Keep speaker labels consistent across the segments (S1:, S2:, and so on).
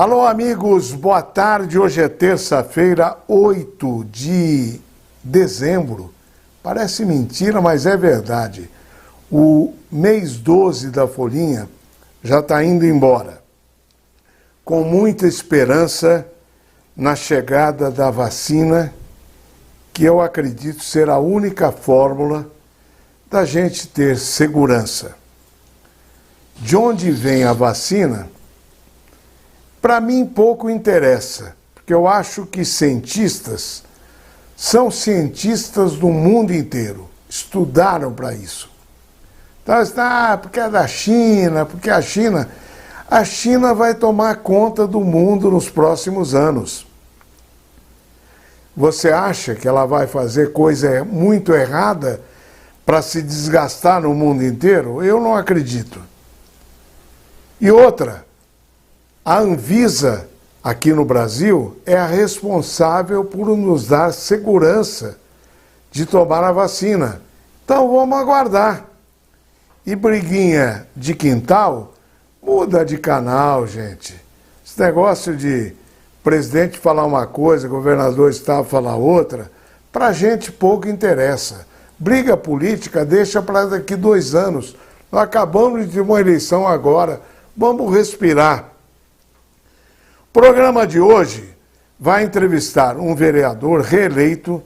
S1: Alô, amigos, boa tarde. Hoje é terça-feira, 8 de dezembro. Parece mentira, mas é verdade. O mês 12 da Folhinha já está indo embora. Com muita esperança na chegada da vacina, que eu acredito ser a única fórmula da gente ter segurança. De onde vem a vacina? Para mim pouco interessa, porque eu acho que cientistas são cientistas do mundo inteiro, estudaram para isso. Então, porque é da China, porque a China vai tomar conta do mundo nos próximos anos. Você acha que ela vai fazer coisa muito errada para se desgastar no mundo inteiro? Eu não acredito. E outra, a Anvisa, aqui no Brasil, é a responsável por nos dar segurança de tomar a vacina. Então vamos aguardar. E briguinha de quintal, muda de canal, gente. Esse negócio de presidente falar uma coisa, governador estado falar outra, para a gente pouco interessa. Briga política deixa para daqui 2 anos. Nós acabamos de ter uma eleição agora. Vamos respirar. O programa de hoje vai entrevistar um vereador reeleito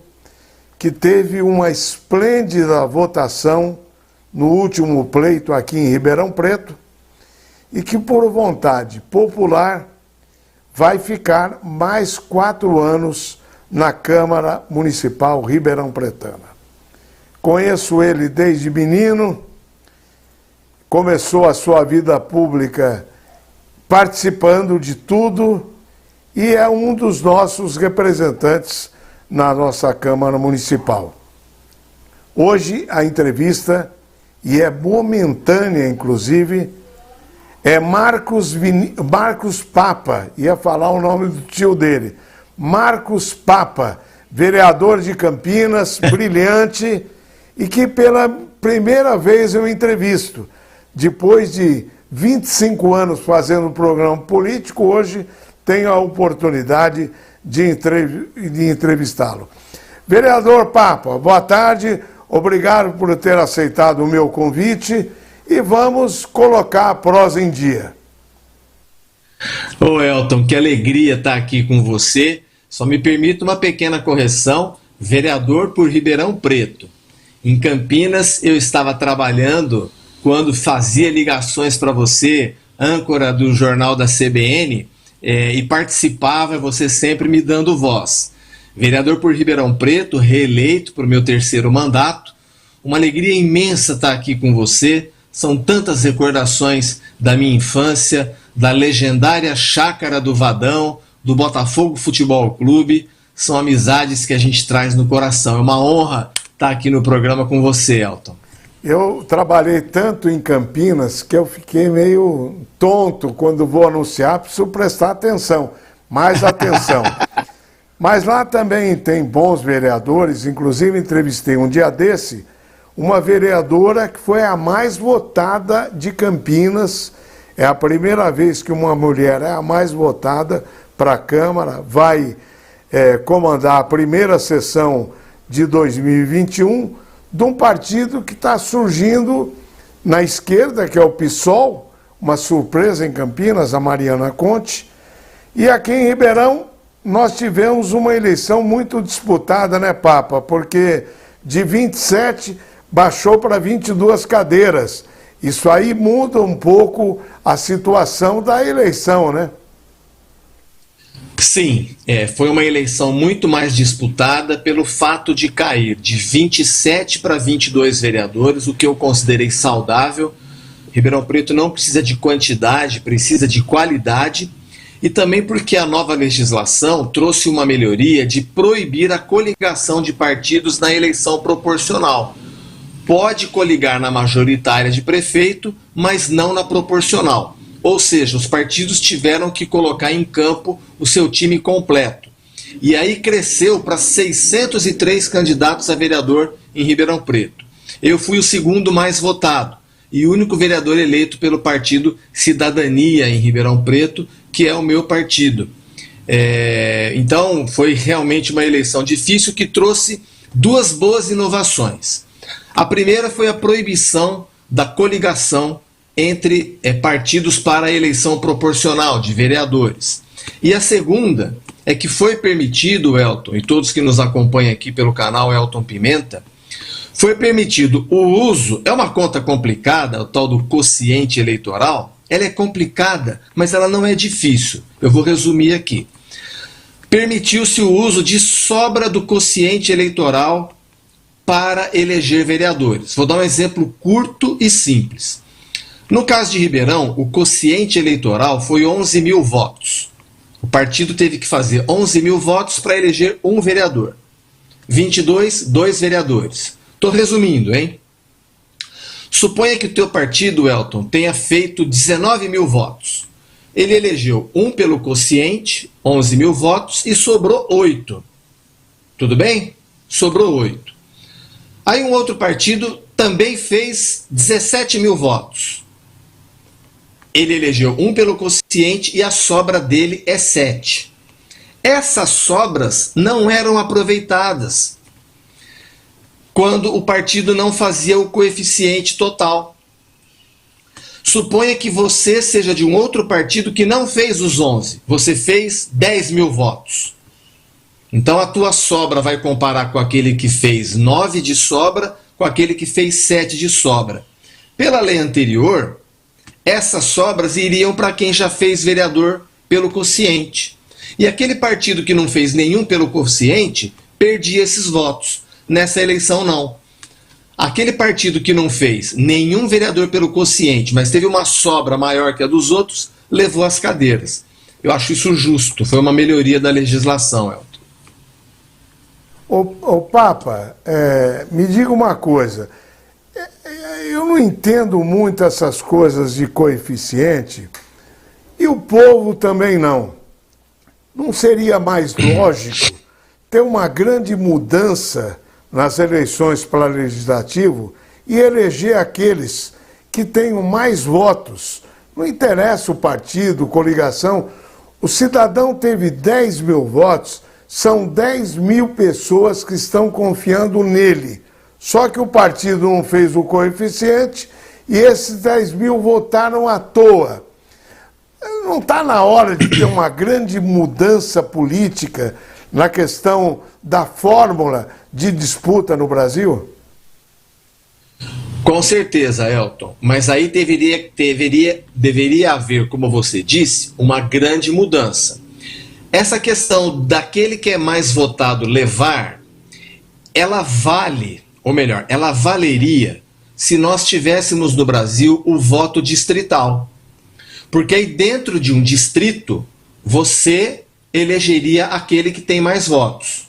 S1: que teve uma esplêndida votação no último pleito aqui em Ribeirão Preto e que, por vontade popular, vai ficar mais 4 anos na Câmara Municipal Ribeirão Pretana. Conheço ele desde menino, começou a sua vida pública participando de tudo e é um dos nossos representantes na nossa Câmara Municipal. Hoje a entrevista, e é momentânea inclusive, é Marcos Papa, ia falar o nome do tio dele, Marcos Papa, vereador de Campinas, brilhante, e que pela primeira vez eu entrevisto, depois de 25 anos fazendo programa político, hoje tenho a oportunidade de entrevistá-lo. Vereador Papa, boa tarde, obrigado por ter aceitado o meu convite e vamos colocar a prosa em dia.
S2: Ô Elton, que alegria estar aqui com você. Só me permita uma pequena correção, vereador por Ribeirão Preto. Em Campinas eu estava trabalhando quando fazia ligações para você, âncora do jornal da CBN, e participava, você sempre me dando voz. Vereador por Ribeirão Preto, reeleito para o meu 3º mandato. Uma alegria imensa estar aqui com você. São tantas recordações da minha infância, da legendária Chácara do Vadão, do Botafogo Futebol Clube. São amizades que a gente traz no coração. É uma honra estar aqui no programa com você, Elton.
S1: Eu trabalhei tanto em Campinas que eu fiquei meio tonto quando vou anunciar, preciso prestar atenção, mais atenção. Mas lá também tem bons vereadores, inclusive entrevistei um dia desse uma vereadora que foi a mais votada de Campinas. É a primeira vez que uma mulher é a mais votada para a Câmara, vai comandar a primeira sessão de 2021, de um partido que está surgindo na esquerda, que é o PSOL, uma surpresa em Campinas, a Mariana Conte. E aqui em Ribeirão nós tivemos uma eleição muito disputada, né, Papa? Porque de 27 baixou para 22 cadeiras. Isso aí muda um pouco a situação da eleição, né?
S2: Sim, foi uma eleição muito mais disputada pelo fato de cair de 27 para 22 vereadores, o que eu considerei saudável. Ribeirão Preto não precisa de quantidade, precisa de qualidade, e também porque a nova legislação trouxe uma melhoria de proibir a coligação de partidos na eleição proporcional. Pode coligar na majoritária de prefeito, mas não na proporcional. Ou seja, os partidos tiveram que colocar em campo o seu time completo. E aí cresceu para 603 candidatos a vereador em Ribeirão Preto. Eu fui o 2º mais votado. e único vereador eleito pelo partido Cidadania em Ribeirão Preto, que é o meu partido. Então foi realmente uma eleição difícil que trouxe duas boas inovações. A primeira foi a proibição da coligação entre partidos para a eleição proporcional de vereadores. E a segunda é que foi permitido, Elton, e todos que nos acompanham aqui pelo canal Elton Pimenta, foi permitido o uso, é uma conta complicada, o tal do quociente eleitoral, ela é complicada, mas ela não é difícil. Eu vou resumir aqui. Permitiu-se o uso de sobra do quociente eleitoral para eleger vereadores. Vou dar um exemplo curto e simples. No caso de Ribeirão, o quociente eleitoral foi 11 mil votos. O partido teve que fazer 11 mil votos para eleger um vereador. 22, 2 vereadores. Estou resumindo, hein? Suponha que o teu partido, Elton, tenha feito 19 mil votos. Ele elegeu um pelo quociente, 11 mil votos, e sobrou 8. Tudo bem? Sobrou 8. Aí um outro partido também fez 17 mil votos. Ele elegeu um pelo quociente e a sobra dele é 7. Essas sobras não eram aproveitadas quando o partido não fazia o coeficiente total. Suponha que você seja de um outro partido que não fez os 11. Você fez 10 mil votos. Então a tua sobra vai comparar com aquele que fez 9 de sobra, com aquele que fez 7 de sobra. Pela lei anterior, essas sobras iriam para quem já fez vereador pelo quociente. E aquele partido que não fez nenhum pelo quociente, perdia esses votos. Nessa eleição, não. Aquele partido que não fez nenhum vereador pelo quociente, mas teve uma sobra maior que a dos outros, levou as cadeiras. Eu acho isso justo. Foi uma melhoria da legislação, Elton.
S1: Ô Papa, me diga uma coisa. Eu não entendo muito essas coisas de coeficiente e o povo também não. Não seria mais lógico ter uma grande mudança nas eleições para legislativo e eleger aqueles que tenham mais votos? Não interessa o partido, coligação. O cidadão teve 10 mil votos, são 10 mil pessoas que estão confiando nele. Só que o partido não fez o coeficiente e esses 10 mil votaram à toa. Não está na hora de ter uma grande mudança política na questão da fórmula de disputa no Brasil?
S2: Com certeza, Elton. Mas aí deveria haver, como você disse, uma grande mudança. Essa questão daquele que é mais votado levar, ela vale, ou melhor, ela valeria se nós tivéssemos no Brasil o voto distrital. Porque aí dentro de um distrito, você elegeria aquele que tem mais votos.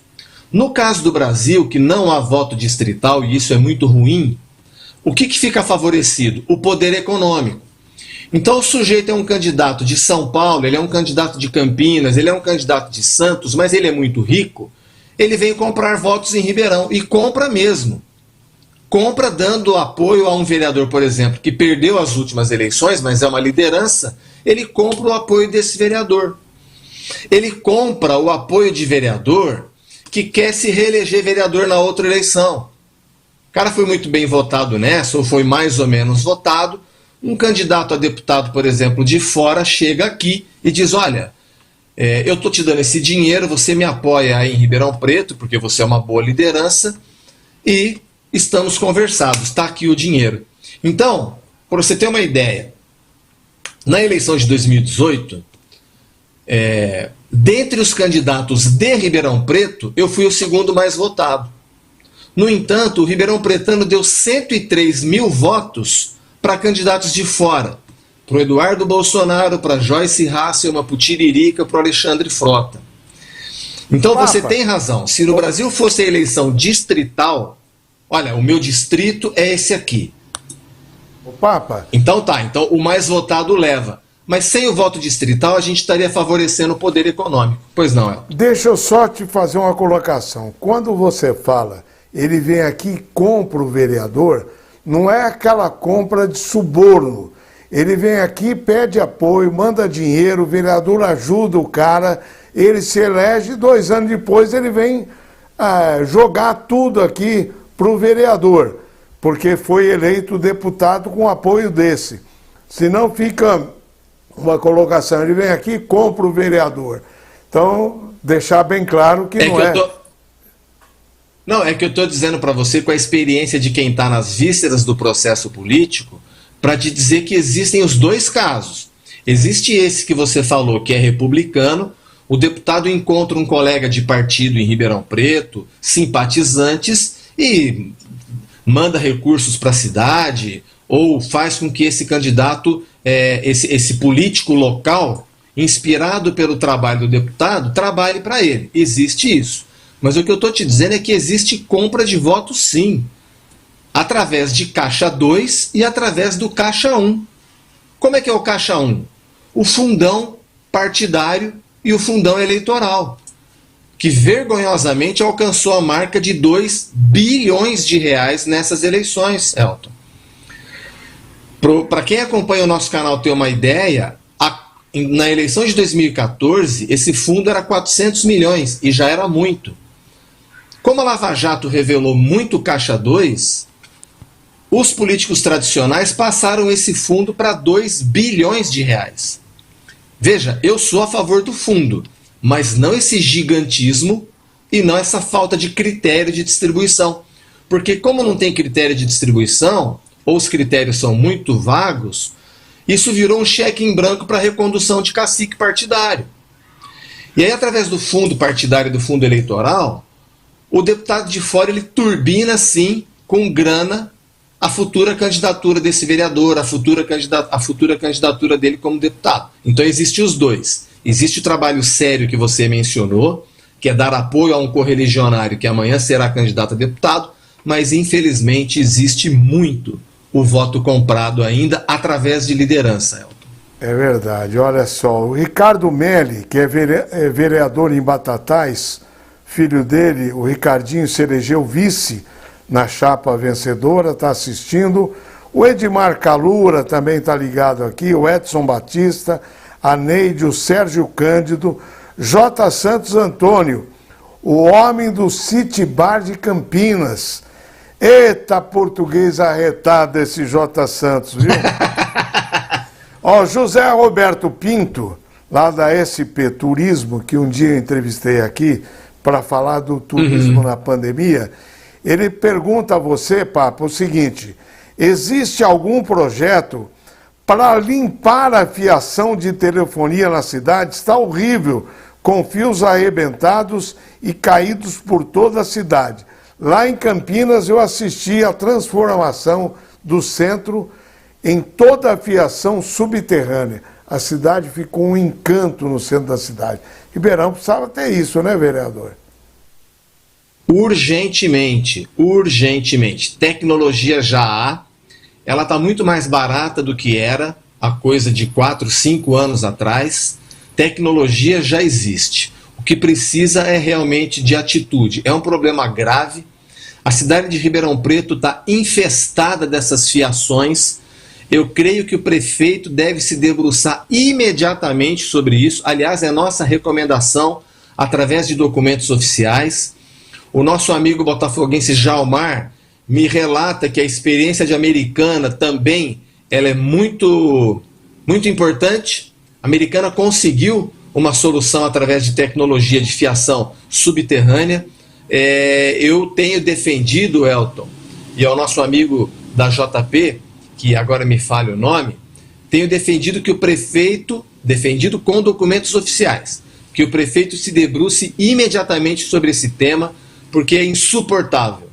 S2: No caso do Brasil, que não há voto distrital, e isso é muito ruim, o que fica favorecido? O poder econômico. Então o sujeito é um candidato de São Paulo, ele é um candidato de Campinas, ele é um candidato de Santos, mas ele é muito rico, ele vem comprar votos em Ribeirão, e compra mesmo. Compra dando apoio a um vereador, por exemplo, que perdeu as últimas eleições, mas é uma liderança, ele compra o apoio desse vereador. Ele compra o apoio de vereador que quer se reeleger vereador na outra eleição. O cara foi muito bem votado nessa, ou foi mais ou menos votado. Um candidato a deputado, por exemplo, de fora, chega aqui e diz, olha, eu estou te dando esse dinheiro, você me apoia aí em Ribeirão Preto, porque você é uma boa liderança, e estamos conversados, está aqui o dinheiro. Então, para você ter uma ideia, na eleição de 2018, dentre os candidatos de Ribeirão Preto, eu fui o segundo mais votado. No entanto, o Ribeirão Pretano deu 103 mil votos para candidatos de fora. Para o Eduardo Bolsonaro, para Joyce Hasselmann, para o Tiririca, para o Alexandre Frota. Então você tem razão. Se no Brasil fosse a eleição distrital, olha, o meu distrito é esse aqui.
S1: O Papa.
S2: Então tá, então o mais votado leva. Mas sem o voto distrital, a gente estaria favorecendo o poder econômico. Pois não, Elton?
S1: Deixa eu só te fazer uma colocação. Quando você fala, ele vem aqui e compra o vereador, não é aquela compra de suborno. Ele vem aqui, pede apoio, manda dinheiro, o vereador ajuda o cara, ele se elege, 2 anos depois ele vem jogar tudo aqui para o vereador, porque foi eleito deputado com apoio desse. Senão fica uma colocação, ele vem aqui e compra o vereador. Então, deixar bem claro que não é...
S2: Não, é que eu estou dizendo para você, com a experiência de quem está nas vísceras do processo político, para te dizer que existem os 2 casos. Existe esse que você falou, que é republicano, o deputado encontra um colega de partido em Ribeirão Preto, simpatizantes, e manda recursos para a cidade, ou faz com que esse candidato, esse político local, inspirado pelo trabalho do deputado, trabalhe para ele. Existe isso. Mas o que eu estou te dizendo é que existe compra de votos, sim, através de Caixa 2 e através do Caixa 1. Como é que é o Caixa 1? O fundão partidário e o fundão eleitoral, que vergonhosamente alcançou a marca de 2 bilhões de reais nessas eleições, Elton. Para quem acompanha o nosso canal ter uma ideia, na eleição de 2014, esse fundo era 400 milhões e já era muito. Como a Lava Jato revelou muito Caixa 2, os políticos tradicionais passaram esse fundo para 2 bilhões de reais. Veja, eu sou a favor do fundo, mas não esse gigantismo e não essa falta de critério de distribuição. Porque como não tem critério de distribuição, ou os critérios são muito vagos, isso virou um cheque em branco para recondução de cacique partidário. E aí, através do fundo partidário e do fundo eleitoral, o deputado de fora ele turbina, sim, com grana, a futura candidatura desse vereador, a futura candidatura dele como deputado. Então existem os 2. Existe o trabalho sério que você mencionou, que é dar apoio a um correligionário que amanhã será candidato a deputado, mas infelizmente existe muito o voto comprado ainda através de liderança, Elton.
S1: É verdade, olha só, o Ricardo Melli, que é vereador em Batatais, filho dele, o Ricardinho, se elegeu vice na chapa vencedora, está assistindo. O Edmar Calura também está ligado aqui, o Edson Batista, a Neide, o Sérgio Cândido, J. Santos Antônio, o homem do City Bar de Campinas. Eita, português arretado esse J. Santos, viu? Ó, José Roberto Pinto, lá da SP Turismo, que um dia eu entrevistei aqui para falar do turismo na pandemia, ele pergunta a você, Papa, o seguinte: existe algum projeto para limpar a fiação de telefonia na cidade? Está horrível, com fios arrebentados e caídos por toda a cidade. Lá em Campinas eu assisti à transformação do centro em toda a fiação subterrânea. A cidade ficou um encanto no centro da cidade. Ribeirão precisava ter isso, né, vereador?
S2: Urgentemente, urgentemente. Tecnologia já há, ela está muito mais barata do que era há coisa de 4, 5 anos atrás. Tecnologia já existe. O que precisa é realmente de atitude. É um problema grave. A cidade de Ribeirão Preto está infestada dessas fiações. Eu creio que o prefeito deve se debruçar imediatamente sobre isso. Aliás, é nossa recomendação através de documentos oficiais. O nosso amigo botafoguense Jalmar me relata que a experiência de Americana também ela é muito importante. A Americana conseguiu uma solução através de tecnologia de fiação subterrânea. Eu tenho defendido, Elton, e ao nosso amigo da JP, que agora me falha o nome, tenho defendido que o prefeito, defendido com documentos oficiais, que o prefeito se debruce imediatamente sobre esse tema, porque é insuportável.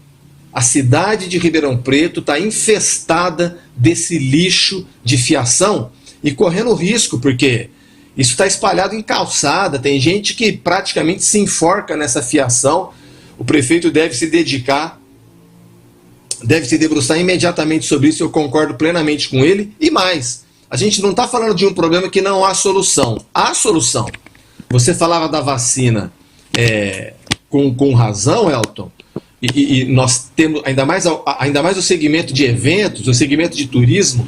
S2: A cidade de Ribeirão Preto está infestada desse lixo de fiação e correndo risco, porque isso está espalhado em calçada, tem gente que praticamente se enforca nessa fiação. O prefeito deve se dedicar, deve se debruçar imediatamente sobre isso, eu concordo plenamente com ele. E mais, a gente não está falando de um problema que não há solução. Há solução. Você falava da vacina com razão, Elton. e nós temos ainda mais o segmento de eventos, o segmento de turismo,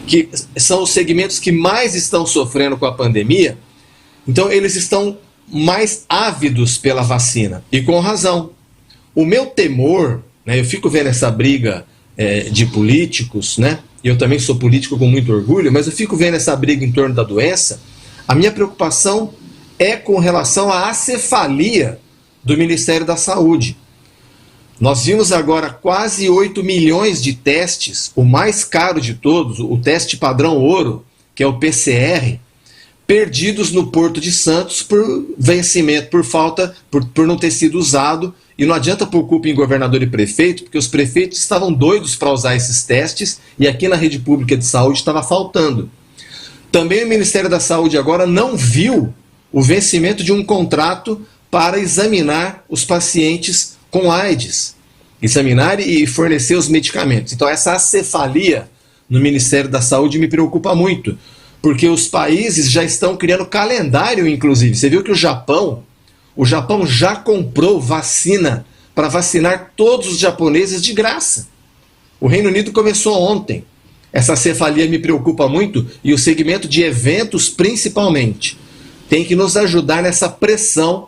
S2: que são os segmentos que mais estão sofrendo com a pandemia. Então eles estão mais ávidos pela vacina, e com razão. O meu temor, né, eu fico vendo essa briga de políticos, né, e eu também sou político com muito orgulho, mas eu fico vendo essa briga em torno da doença. A minha preocupação é com relação à acefalia do Ministério da Saúde. Nós vimos agora quase 8 milhões de testes, o mais caro de todos, o teste padrão ouro, que é o PCR, perdidos no Porto de Santos por vencimento, por não ter sido usado. E não adianta pôr culpa em governador e prefeito, porque os prefeitos estavam doidos para usar esses testes e aqui na rede pública de saúde estava faltando. Também o Ministério da Saúde agora não viu o vencimento de um contrato para examinar os pacientes com AIDS, examinar e fornecer os medicamentos. Então essa acefalia no Ministério da Saúde me preocupa muito, porque os países já estão criando calendário, inclusive. Você viu que o Japão já comprou vacina para vacinar todos os japoneses de graça. O Reino Unido começou ontem. Essa cefalia me preocupa muito, e o segmento de eventos principalmente tem que nos ajudar nessa pressão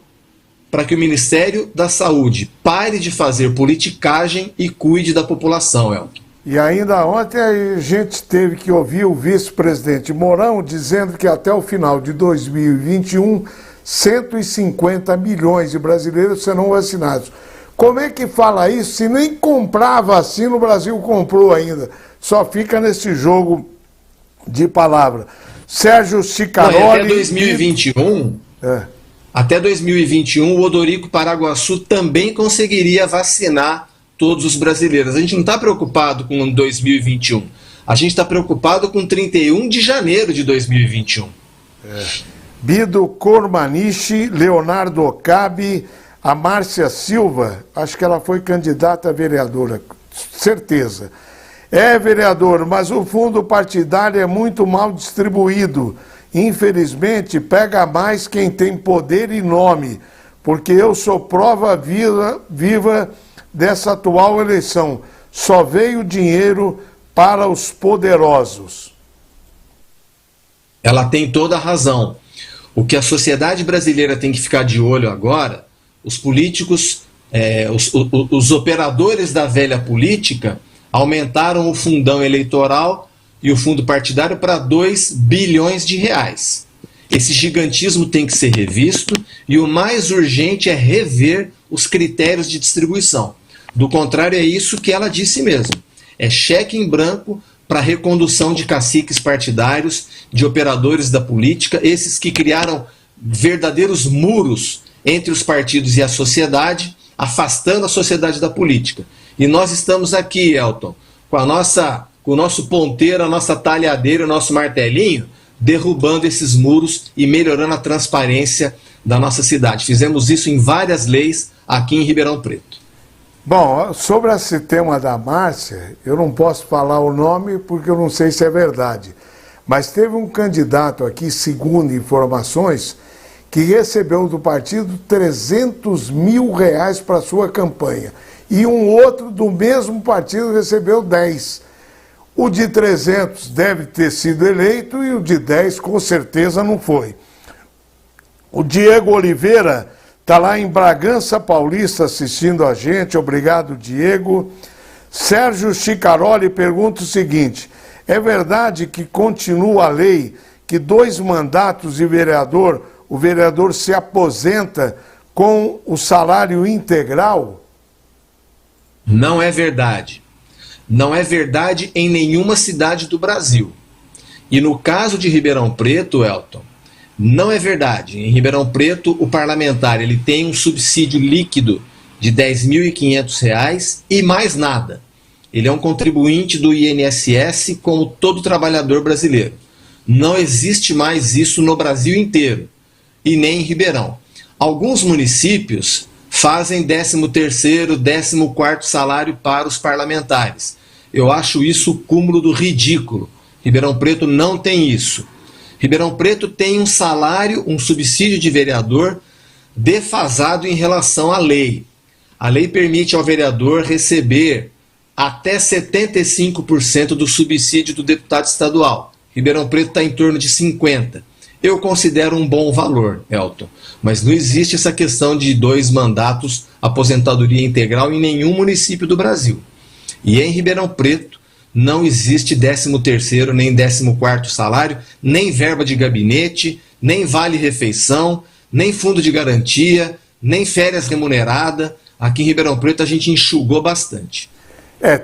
S2: para que o Ministério da Saúde pare de fazer politicagem e cuide da população, Elton.
S1: E ainda ontem a gente teve que ouvir o vice-presidente Mourão dizendo que até o final de 2021, 150 milhões de brasileiros serão vacinados. Como é que fala isso se nem comprar a vacina o Brasil comprou ainda? Só fica nesse jogo de palavra. Sérgio Cicaroli...
S2: Até 2021... Até 2021, o Odorico Paraguaçu também conseguiria vacinar todos os brasileiros. A gente não está preocupado com 2021. A gente está preocupado com 31 de janeiro de 2021.
S1: Bido Cormaniche, Leonardo Ocabe, a Márcia Silva, acho que ela foi candidata a vereadora, certeza. Vereador, mas o fundo partidário é muito mal distribuído. Infelizmente, pega mais quem tem poder e nome, porque eu sou prova viva dessa atual eleição. Só veio dinheiro para os poderosos.
S2: Ela tem toda a razão. O que a sociedade brasileira tem que ficar de olho agora, os políticos, os operadores da velha política aumentaram o fundão eleitoral e o fundo partidário para 2 bilhões de reais. Esse gigantismo tem que ser revisto, e o mais urgente é rever os critérios de distribuição. Do contrário, é isso que ela disse mesmo. É cheque em branco para recondução de caciques partidários, de operadores da política, esses que criaram verdadeiros muros entre os partidos e a sociedade, afastando a sociedade da política. E nós estamos aqui, Elton, com o nosso ponteiro, a nossa talhadeira, o nosso martelinho, derrubando esses muros e melhorando a transparência da nossa cidade. Fizemos isso em várias leis aqui em Ribeirão Preto.
S1: Bom, sobre esse tema da Márcia, eu não posso falar o nome porque eu não sei se é verdade. Mas teve um candidato aqui, segundo informações, que recebeu do partido 300 mil reais para sua campanha. E um outro do mesmo partido recebeu 10. O de 300 deve ter sido eleito e o de 10 com certeza não foi. O Diego Oliveira está lá em Bragança Paulista assistindo a gente. Obrigado, Diego. Sérgio Cicaroli pergunta o seguinte: é verdade que continua a lei que 2 mandatos de vereador, o vereador se aposenta com o salário integral?
S2: Não é verdade. Não é verdade em nenhuma cidade do Brasil. E no caso de Ribeirão Preto, Elton, não é verdade. Em Ribeirão Preto, o parlamentar ele tem um subsídio líquido de R$ 10.500 e mais nada. Ele é um contribuinte do INSS como todo trabalhador brasileiro. Não existe mais isso no Brasil inteiro, e nem em Ribeirão. Alguns municípios fazem 13º, 14º salário para os parlamentares. Eu acho isso o cúmulo do ridículo. Ribeirão Preto não tem isso. Ribeirão Preto tem um salário, um subsídio de vereador defasado em relação à lei. A lei permite ao vereador receber até 75% do subsídio do deputado estadual. Ribeirão Preto está em torno de 50%. Eu considero um bom valor, Elton, mas não existe essa questão de 2 mandatos, aposentadoria integral em nenhum município do Brasil. E em Ribeirão Preto não existe 13º, nem 14º salário, nem verba de gabinete, nem vale-refeição, nem fundo de garantia, nem férias remunerada. Aqui em Ribeirão Preto a gente enxugou bastante.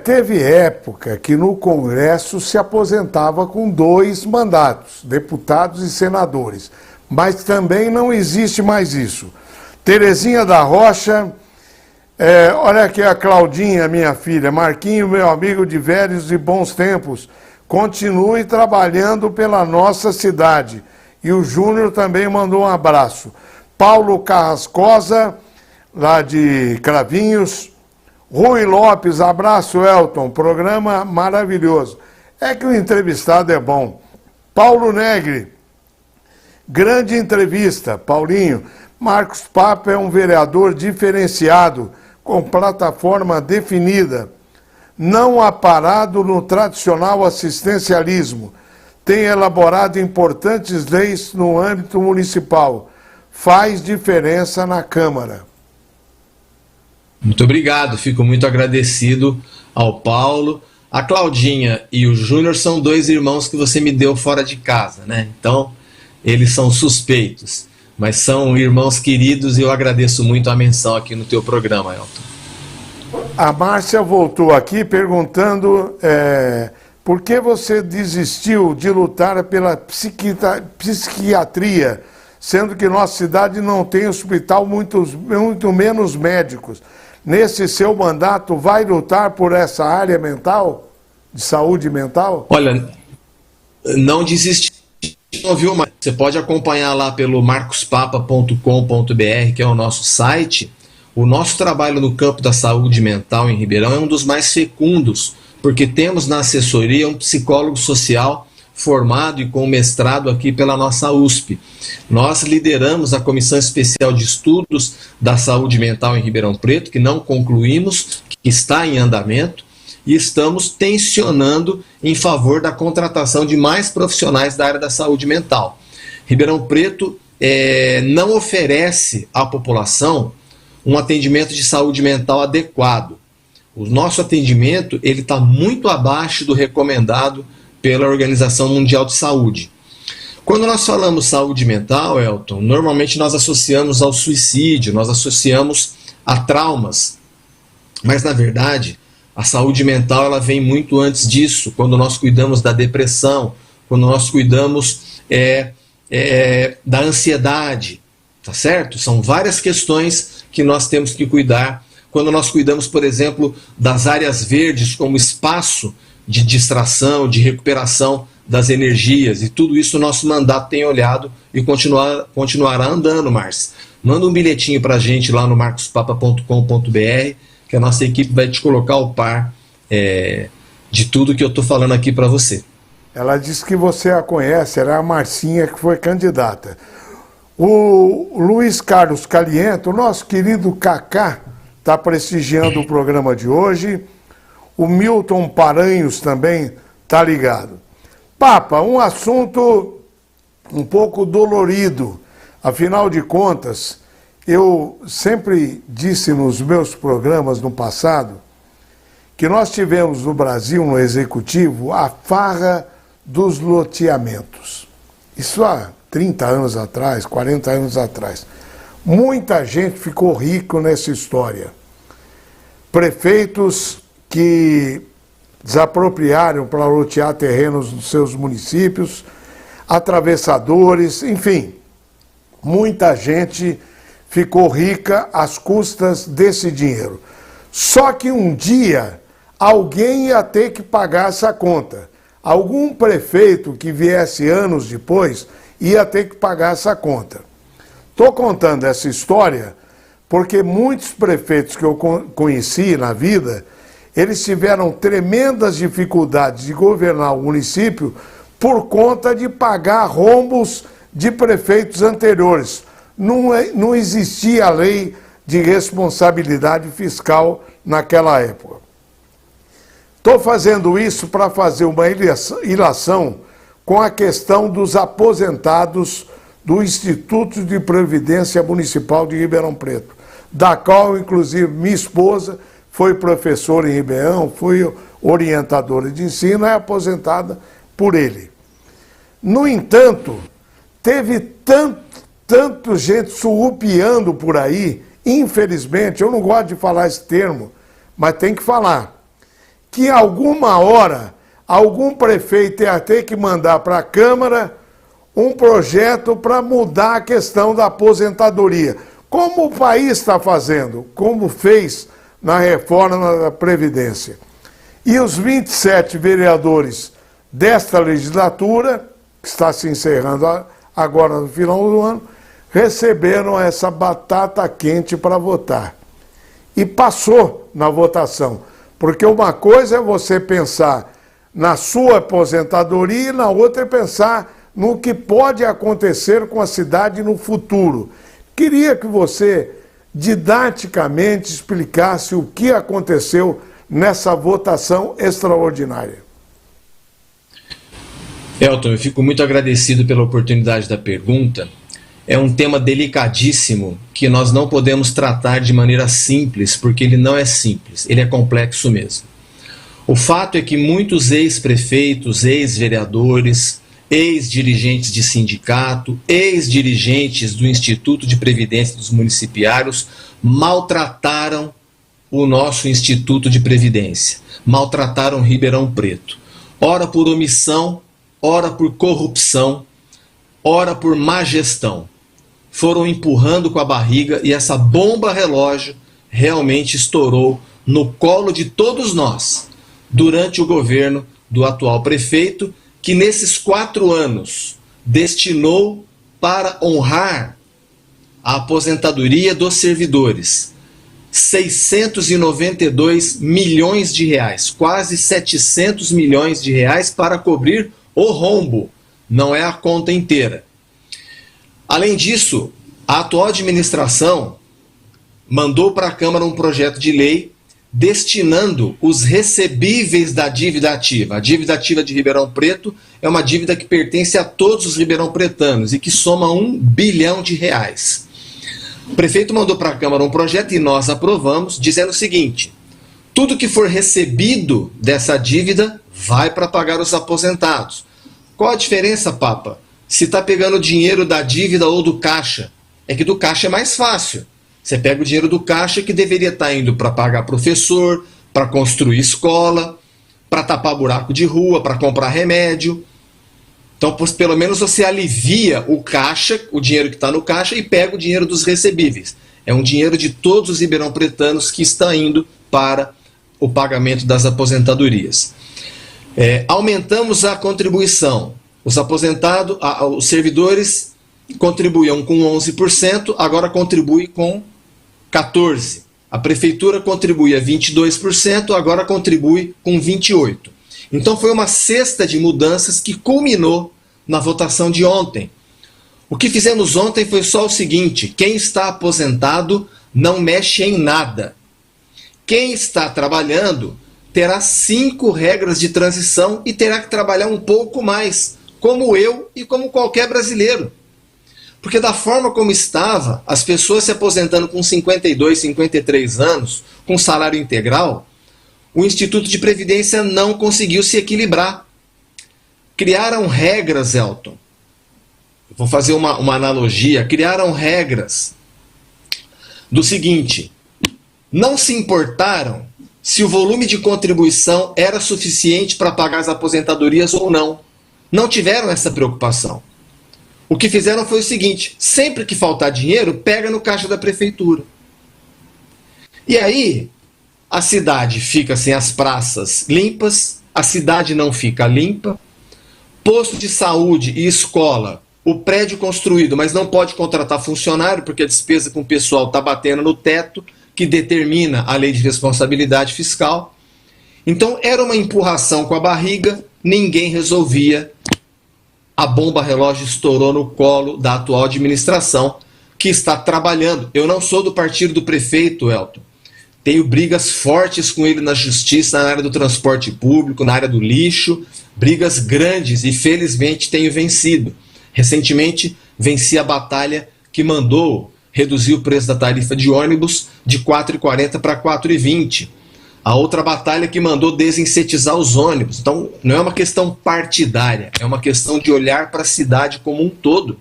S1: Teve época que no Congresso se aposentava com 2 mandatos, deputados e senadores, mas também não existe mais isso. Terezinha da Rocha, olha aqui a Claudinha, minha filha, Marquinho, meu amigo de velhos e bons tempos, continue trabalhando pela nossa cidade. E o Júnior também mandou um abraço. Paulo Carrascosa, lá de Cravinhos. Rui Lopes, abraço, Elton, programa maravilhoso. É que o entrevistado é bom. Paulo Negri, grande entrevista, Paulinho. Marcos Papa é um vereador diferenciado, com plataforma definida, não aparado no tradicional assistencialismo. Tem elaborado importantes leis no âmbito municipal. Faz diferença na Câmara.
S2: Muito obrigado, fico muito agradecido ao Paulo. A Claudinha e o Júnior são 2 irmãos que você me deu fora de casa, né? Então, eles são suspeitos, mas são irmãos queridos e eu agradeço muito a menção aqui no teu programa, Elton.
S1: A Márcia voltou aqui perguntando por que você desistiu de lutar pela psiquiatria, sendo que nossa cidade não tem hospital, muito menos médicos. Nesse seu mandato, vai lutar por essa área mental, de saúde mental?
S2: Olha, não desisti, não, viu? Mas você pode acompanhar lá pelo marcospapa.com.br, que é o nosso site. O nosso trabalho no campo da saúde mental em Ribeirão é um dos mais fecundos, porque temos na assessoria um psicólogo social formado e com mestrado aqui pela nossa USP. Nós lideramos a Comissão Especial de Estudos da Saúde Mental em Ribeirão Preto, que não concluímos, que está em andamento, e estamos tensionando em favor da contratação de mais profissionais da área da saúde mental. Ribeirão Preto não oferece à população um atendimento de saúde mental adequado. O nosso atendimento está muito abaixo do recomendado pela Organização Mundial de Saúde. Quando nós falamos saúde mental, Elton, normalmente nós associamos ao suicídio, nós associamos a traumas. Mas, na verdade, a saúde mental ela vem muito antes disso, quando nós cuidamos da depressão, quando nós cuidamos da ansiedade, tá certo? São várias questões que nós temos que cuidar. Quando nós cuidamos, por exemplo, das áreas verdes como espaço de distração, de recuperação das energias, e tudo isso o nosso mandato tem olhado e continuará andando, Márcia. Manda um bilhetinho para a gente lá no marcospapa.com.br, que a nossa equipe vai te colocar ao par de tudo que eu estou falando aqui para você.
S1: Ela disse que você a conhece, era a Marcinha que foi candidata. O Luiz Carlos Caliento, nosso querido Cacá, está prestigiando o programa de hoje. O Milton Paranhos também está ligado. Papa, um assunto um pouco dolorido. Afinal de contas, eu sempre disse nos meus programas no passado que nós tivemos no Brasil, no Executivo, a farra dos loteamentos. Isso há 30 anos atrás, 40 anos atrás. Muita gente ficou rico nessa história. Prefeitos que desapropriaram para lotear terrenos nos seus municípios, atravessadores, enfim, muita gente ficou rica às custas desse dinheiro. Só que um dia alguém ia ter que pagar essa conta. Algum prefeito que viesse anos depois ia ter que pagar essa conta. Estou contando essa história porque muitos prefeitos que eu conheci na vida, eles tiveram tremendas dificuldades de governar o município por conta de pagar rombos de prefeitos anteriores. Não existia a lei de responsabilidade fiscal naquela época. Estou fazendo isso para fazer uma ilação com a questão dos aposentados do Instituto de Previdência Municipal de Ribeirão Preto, da qual, inclusive, minha esposa foi professora em Ribeirão, foi orientadora de ensino, é aposentada por ele. No entanto, teve tanto gente surrupiando por aí, infelizmente, eu não gosto de falar esse termo, mas tem que falar, que alguma hora algum prefeito ia ter que mandar para a Câmara um projeto para mudar a questão da aposentadoria. Como o país está fazendo, como fez na reforma da Previdência. E os 27 vereadores desta legislatura, que está se encerrando agora no final do ano, receberam essa batata quente para votar. E passou na votação. Porque uma coisa é você pensar na sua aposentadoria e na outra é pensar no que pode acontecer com a cidade no futuro. Queria que você didaticamente explicasse o que aconteceu nessa votação extraordinária.
S2: Elton, eu fico muito agradecido pela oportunidade da pergunta. É um tema delicadíssimo que nós não podemos tratar de maneira simples, porque ele não é simples, ele é complexo mesmo. O fato é que muitos ex-prefeitos, ex-vereadores, ex-dirigentes de sindicato, ex-dirigentes do Instituto de Previdência dos Municipários maltrataram o nosso Instituto de Previdência, maltrataram Ribeirão Preto. Ora por omissão, ora por corrupção, ora por má gestão. Foram empurrando com a barriga e essa bomba relógio realmente estourou no colo de todos nós, durante o governo do atual prefeito, que nesses 4 anos destinou para honrar a aposentadoria dos servidores 692 milhões de reais, quase 700 milhões de reais para cobrir o rombo, não é a conta inteira. Além disso, a atual administração mandou para a Câmara um projeto de lei destinando os recebíveis da dívida ativa. A dívida ativa de Ribeirão Preto é uma dívida que pertence a todos os ribeirão-pretanos e que soma 1 bilhão de reais. O prefeito mandou para a Câmara um projeto e nós aprovamos, dizendo o seguinte: tudo que for recebido dessa dívida vai para pagar os aposentados. Qual a diferença, Papa? Se está pegando dinheiro da dívida ou do caixa? É que do caixa é mais fácil. Você pega o dinheiro do caixa que deveria estar indo para pagar professor, para construir escola, para tapar buraco de rua, para comprar remédio. Então, pelo menos você alivia o caixa, o dinheiro que está no caixa, e pega o dinheiro dos recebíveis. É um dinheiro de todos os ribeirão-pretanos que está indo para o pagamento das aposentadorias. Aumentamos a contribuição. Os aposentados, os servidores contribuíam com 11%, agora contribui com 14%. A prefeitura contribuía 22%, agora contribui com 28%. Então foi uma cesta de mudanças que culminou na votação de ontem. O que fizemos ontem foi só o seguinte: quem está aposentado não mexe em nada. Quem está trabalhando terá 5 regras de transição e terá que trabalhar um pouco mais, como eu e como qualquer brasileiro. Porque da forma como estava, as pessoas se aposentando com 52, 53 anos, com salário integral, o Instituto de Previdência não conseguiu se equilibrar. Criaram regras, Elton. Vou fazer uma analogia. Criaram regras do seguinte: não se importaram se o volume de contribuição era suficiente para pagar as aposentadorias ou não. Não tiveram essa preocupação. O que fizeram foi o seguinte: sempre que faltar dinheiro, pega no caixa da prefeitura. E aí, a cidade fica sem as praças limpas, a cidade não fica limpa, posto de saúde e escola, o prédio construído, mas não pode contratar funcionário, porque a despesa com o pessoal está batendo no teto, que determina a lei de responsabilidade fiscal. Então, era uma empurração com a barriga, ninguém resolvia. A bomba relógio estourou no colo da atual administração, que está trabalhando. Eu não sou do partido do prefeito, Elton. Tenho brigas fortes com ele na justiça, na área do transporte público, na área do lixo, brigas grandes, e felizmente tenho vencido. Recentemente venci a batalha que mandou reduzir o preço da tarifa de ônibus de R$ 4,40 para R$ 4,20. A outra batalha que mandou desinsetizar os ônibus. Então, não é uma questão partidária, é uma questão de olhar para a cidade como um todo.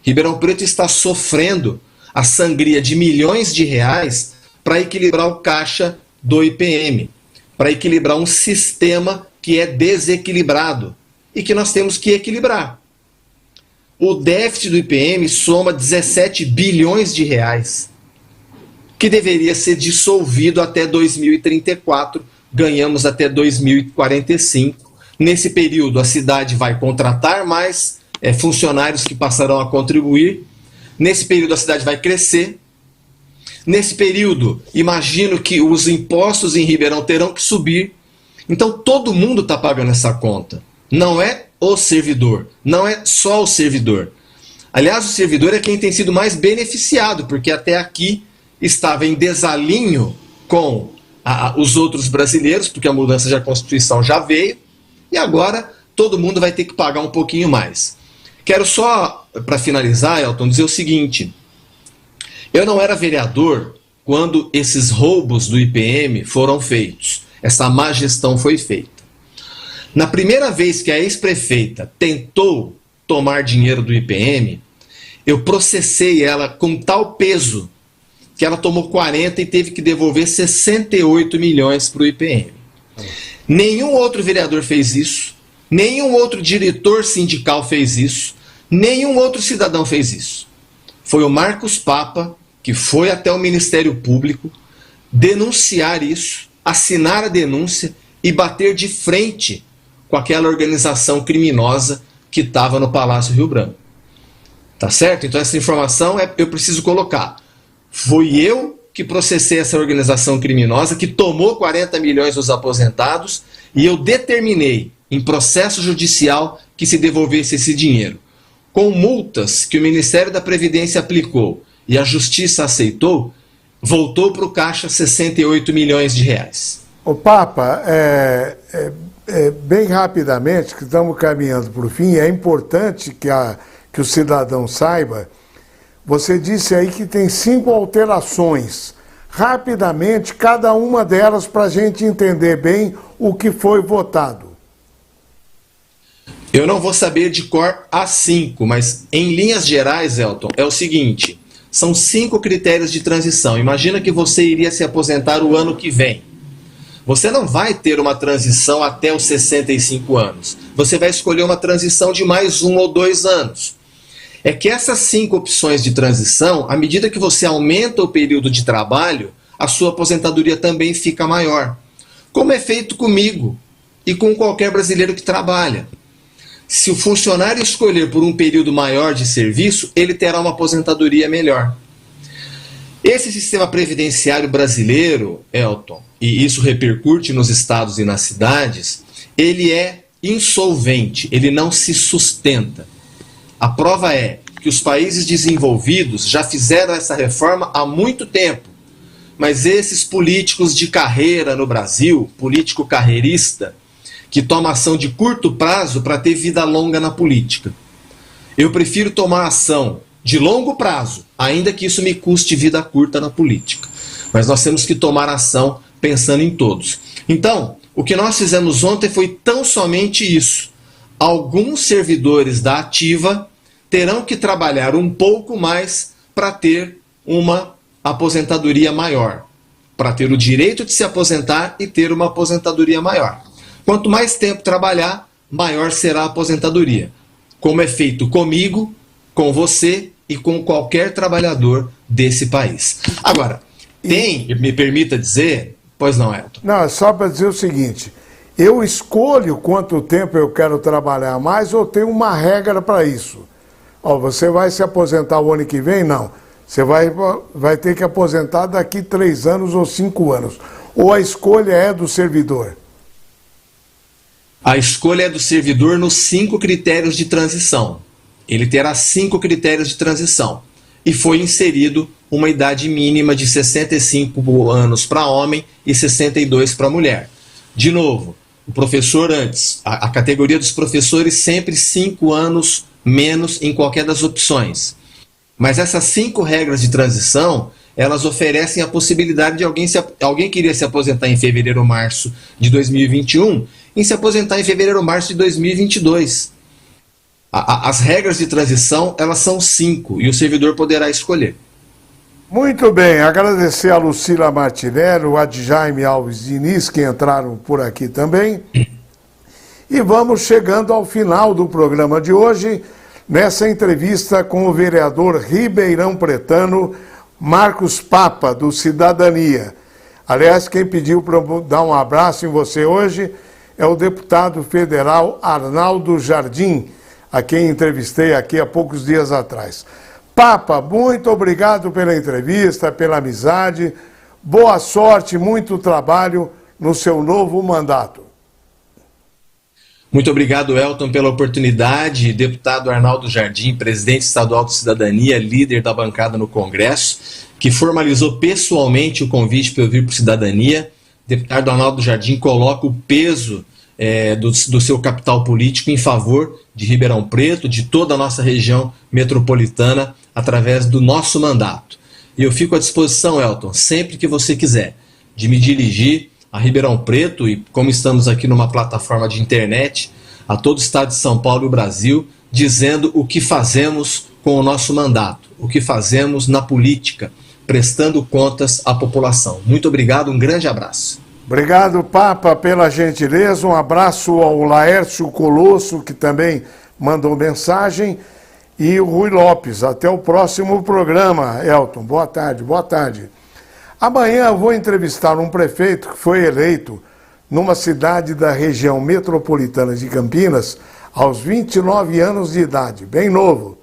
S2: Ribeirão Preto está sofrendo a sangria de milhões de reais para equilibrar o caixa do IPM, para equilibrar um sistema que é desequilibrado e que nós temos que equilibrar. O déficit do IPM soma 17 bilhões de reais, que deveria ser dissolvido até 2034, ganhamos até 2045. Nesse período, a cidade vai contratar mais funcionários que passarão a contribuir. Nesse período, a cidade vai crescer. Nesse período, imagino que os impostos em Ribeirão terão que subir. Então, todo mundo está pagando essa conta. Não é o servidor, não é só o servidor. Aliás, o servidor é quem tem sido mais beneficiado, porque até aqui estava em desalinho com os outros brasileiros, porque a mudança da Constituição já veio, e agora todo mundo vai ter que pagar um pouquinho mais. Quero só, para finalizar, Elton, dizer o seguinte: eu não era vereador quando esses roubos do IPM foram feitos, essa má gestão foi feita. Na primeira vez que a ex-prefeita tentou tomar dinheiro do IPM, eu processei ela com tal peso que ela tomou 40 e teve que devolver 68 milhões para o IPM. Nenhum outro vereador fez isso, nenhum outro diretor sindical fez isso, nenhum outro cidadão fez isso. Foi o Marcos Papa que foi até o Ministério Público denunciar isso, assinar a denúncia e bater de frente com aquela organização criminosa que estava no Palácio Rio Branco. Tá certo? Então essa informação eu preciso colocar. Fui eu que processei essa organização criminosa que tomou 40 milhões dos aposentados e eu determinei em processo judicial que se devolvesse esse dinheiro. Com multas que o Ministério da Previdência aplicou e a Justiça aceitou, voltou para o caixa 68 milhões de reais.
S1: Ô Papa, bem rapidamente, que estamos caminhando para o fim, é importante que o cidadão saiba. Você disse aí que tem 5 alterações. Rapidamente, cada uma delas, para a gente entender bem o que foi votado.
S2: Eu não vou saber de cor as 5, mas em linhas gerais, Elton, é o seguinte: são 5 critérios de transição. Imagina que você iria se aposentar o ano que vem. Você não vai ter uma transição até os 65 anos. Você vai escolher uma transição de mais 1 ou 2 anos. É que essas 5 opções de transição, à medida que você aumenta o período de trabalho, a sua aposentadoria também fica maior. Como é feito comigo e com qualquer brasileiro que trabalha. Se o funcionário escolher por um período maior de serviço, ele terá uma aposentadoria melhor. Esse sistema previdenciário brasileiro, Elton, e isso repercute nos estados e nas cidades, ele é insolvente, ele não se sustenta. A prova é que os países desenvolvidos já fizeram essa reforma há muito tempo, mas esses políticos de carreira no Brasil, político carreirista, que toma ação de curto prazo para ter vida longa na política. Eu prefiro tomar ação de longo prazo, ainda que isso me custe vida curta na política. Mas nós temos que tomar ação pensando em todos. Então, o que nós fizemos ontem foi tão somente isso. Alguns servidores da ativa terão que trabalhar um pouco mais para ter uma aposentadoria maior, para ter o direito de se aposentar e ter uma aposentadoria maior. Quanto mais tempo trabalhar, maior será a aposentadoria. Como é feito comigo, com você e com qualquer trabalhador desse país. Agora, me permita dizer... Pois não, Elton.
S1: Não, é só para dizer o seguinte: eu escolho quanto tempo eu quero trabalhar mais ou tenho uma regra para isso? Ó, você vai se aposentar o ano que vem? Não. Você vai ter que aposentar daqui 3 anos ou 5 anos. Ou a escolha é do servidor?
S2: A escolha é do servidor nos 5 critérios de transição. Ele terá 5 critérios de transição. e foi inserido uma idade mínima de 65 anos para homem e 62 para mulher. De novo, o professor antes, a categoria dos professores sempre 5 anos menos em qualquer das opções. Mas essas 5 regras de transição, elas oferecem a possibilidade de alguém queria se aposentar em fevereiro ou março de 2021, em se aposentar em fevereiro ou março de 2022. As regras de transição, elas são 5 e o servidor poderá escolher.
S1: Muito bem, agradecer a Lucila Martinelli, o Adjaime Alves Diniz, que entraram por aqui também. E vamos chegando ao final do programa de hoje, nessa entrevista com o vereador ribeirão pretano, Marcos Papa, do Cidadania. Aliás, quem pediu para dar um abraço em você hoje é o deputado federal Arnaldo Jardim, a quem entrevistei aqui há poucos dias atrás. Papa, muito obrigado pela entrevista, pela amizade. Boa sorte, muito trabalho no seu novo mandato.
S2: Muito obrigado, Elton, pela oportunidade. Deputado Arnaldo Jardim, presidente estadual do Cidadania, líder da bancada no Congresso, que formalizou pessoalmente o convite para eu vir para o Cidadania. Deputado Arnaldo Jardim coloca o peso do seu capital político em favor de Ribeirão Preto, de toda a nossa região metropolitana, através do nosso mandato. E eu fico à disposição, Elton, sempre que você quiser, de me dirigir a Ribeirão Preto, e como estamos aqui numa plataforma de internet, a todo o estado de São Paulo e o Brasil, dizendo o que fazemos com o nosso mandato, o que fazemos na política, prestando contas à população. Muito obrigado, um grande abraço.
S1: Obrigado, Papa, pela gentileza. Um abraço ao Laércio Colosso, que também mandou mensagem, e o Rui Lopes. Até o próximo programa, Elton. Boa tarde, boa tarde. Amanhã eu vou entrevistar um prefeito que foi eleito numa cidade da região metropolitana de Campinas aos 29 anos de idade, bem novo.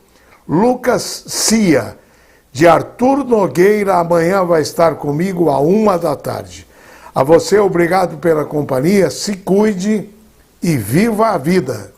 S1: Lucas Cia, de Arthur Nogueira, amanhã vai estar comigo à 13h. A você, obrigado pela companhia, se cuide e viva a vida.